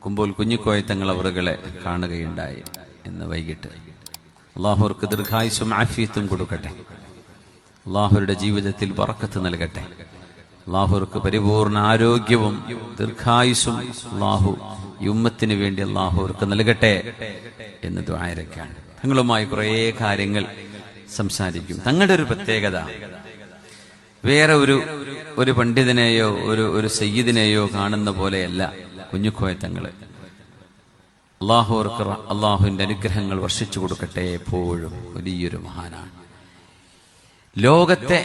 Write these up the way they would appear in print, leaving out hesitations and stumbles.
കുമ്പോൾ കുഞ്ഞിക്കോയ തങ്ങൾ അവറുകളെ കാണുകയുണ്ടായി ഇന്ന് വൈകിട്ട്. അള്ളാഹുർക്ക് ദീർഘായുസ്സും ആഫിയത്തും കൊടുക്കട്ടെ. അള്ളാഹുരുടെ ജീവിതത്തിൽ ബറക്കത്ത് നൽകട്ടെ. അള്ളാഹുർക്ക് പരിപൂർണ ആരോഗ്യവും ദീർഘായുസ്സും അള്ളാഹു ഈ ഉമ്മത്തിന് വേണ്ടി അള്ളാഹുർക്ക് നൽകട്ടെ എന്ന് ദുആയിരക്കാണ്. തങ്ങളുമായി കുറേ കാര്യങ്ങൾ സംസാരിക്കും. തങ്ങളുടെ ഒരു പ്രത്യേകത വേറെ ഒരു പണ്ഡിതനെയോ ഒരു സയ്യിദിനെയോ കാണുന്ന പോലെയല്ല കുഞ്ഞിക്കോയ തങ്ങള്. അള്ളാഹുർക്ക് അള്ളാഹുവിന്റെ അനുഗ്രഹങ്ങൾ വർഷിച്ചു കൊടുക്കട്ടെ. എപ്പോഴും വലിയൊരു മഹാനാണ്. ലോകത്തെ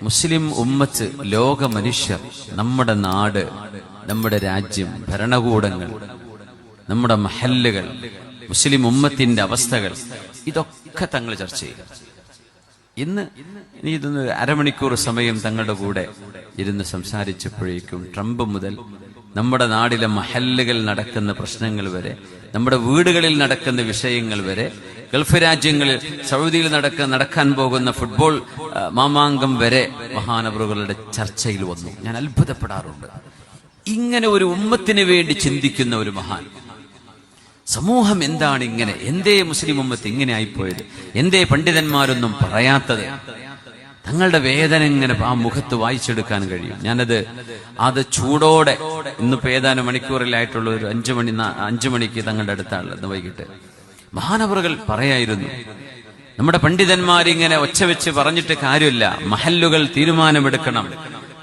മുസ്ലിം ഉമ്മത്ത്, ലോക മനുഷ്യർ, നമ്മുടെ നാട്, നമ്മുടെ രാജ്യം, ഭരണകൂടങ്ങൾ, നമ്മുടെ മഹല്ലുകൾ, മുസ്ലിം ഉമ്മത്തിന്റെ അവസ്ഥകൾ, ഇതൊക്കെ തങ്ങൾ ചർച്ച ചെയ്യും. ഇന്ന് ഇതൊന്ന് അരമണിക്കൂർ സമയം തങ്ങളുടെ കൂടെ ഇരുന്ന് സംസാരിച്ചപ്പോഴേക്കും ട്രംപ് മുതൽ നമ്മുടെ നാടിലെ മഹല്ലുകൾ നടക്കുന്ന പ്രശ്നങ്ങൾ വരെ, നമ്മുടെ വീടുകളിൽ നടക്കുന്ന വിഷയങ്ങൾ വരെ, ഗൾഫ് രാജ്യങ്ങളിൽ സൗദിയിൽ നടക്കാൻ പോകുന്ന ഫുട്ബോൾ മാമാങ്കം വരെ മഹാനവറുകളുടെ ചർച്ചയിൽ വന്നു. ഞാൻ അത്ഭുതപ്പെടാറുണ്ട്. ഇങ്ങനെ ഒരു ഉമ്മത്തിന് വേണ്ടി ചിന്തിക്കുന്ന ഒരു മഹാൻ. സമൂഹം എന്താണ് ഇങ്ങനെ? എന്തേ മുസ്ലിം ഉമ്മത്ത് ഇങ്ങനെ ആയിപ്പോയത്? എന്തേ പണ്ഡിതന്മാരൊന്നും പറയാത്തത്? തങ്ങളുടെ വേദന ഇങ്ങനെ ആ മുഖത്ത് വായിച്ചെടുക്കാൻ കഴിയും. അത് ചൂടോടെ, ഇന്നിപ്പോ ഏതാനും മണിക്കൂറിലായിട്ടുള്ള ഒരു 5 മണിക്ക് തങ്ങളുടെ അടുത്താണുള്ളത് വൈകിട്ട്. മഹാനവറുകൾ പറയായിരുന്നു, നമ്മുടെ പണ്ഡിതന്മാരിങ്ങനെ ഒച്ച വെച്ച് പറഞ്ഞിട്ട് കാര്യമില്ല, മഹല്ലുകൾ തീരുമാനമെടുക്കണം.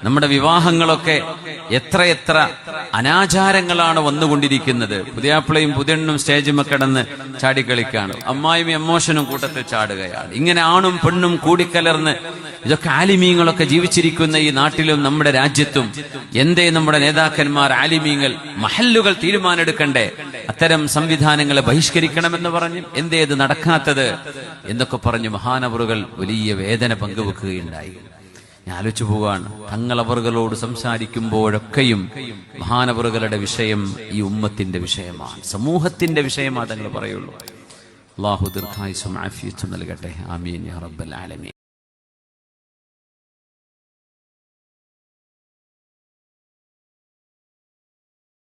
നമ്മുടെ വിവാഹങ്ങളൊക്കെ എത്രയെത്ര അനാചാരങ്ങളാണ് വന്നുകൊണ്ടിരിക്കുന്നത്. പുതിയാപ്പിളയും പുതിയണ്ണും സ്റ്റേജുമ കിടന്ന് ചാടിക്കളിക്കാണ്, അമ്മായും എമോഷനും കൂട്ടത്തിൽ ചാടുകയാണ്. ഇങ്ങനെ ആണും പെണ്ണും കൂടിക്കലർന്ന്, ഇതൊക്കെ ആലിമീങ്ങളൊക്കെ ജീവിച്ചിരിക്കുന്ന ഈ നാട്ടിലും നമ്മുടെ രാജ്യത്തും എന്തേ നമ്മുടെ നേതാക്കന്മാർ, ആലിമീങ്ങൾ മഹല്ലുകൾ തീരുമാനമെടുക്കണ്ടേ? അത്തരം സംവിധാനങ്ങളെ ബഹിഷ്കരിക്കണമെന്ന് പറഞ്ഞ് എന്തേ ഇത് നടക്കാത്തത് എന്നൊക്കെ പറഞ്ഞ് മഹാനവറുകൾ വലിയ വേദന പങ്കുവെക്കുകയുണ്ടായി. ഞാൻ ആലോചിച്ചു പോവാണ്, തങ്ങളവറുകളോട് സംസാരിക്കുമ്പോഴൊക്കെയും മഹാനവറുകളുടെ വിഷയം ഈ ഉമ്മത്തിന്റെ വിഷയമാണ്, സമൂഹത്തിന്റെ വിഷയമാണ് തങ്ങൾ പറയുള്ളൂ. അല്ലാഹു ദീർഘായുസ്സും ആഫിയത്തും നൽകട്ടെ. ആമീൻ യാ റബ്ബൽ ആലമീൻ.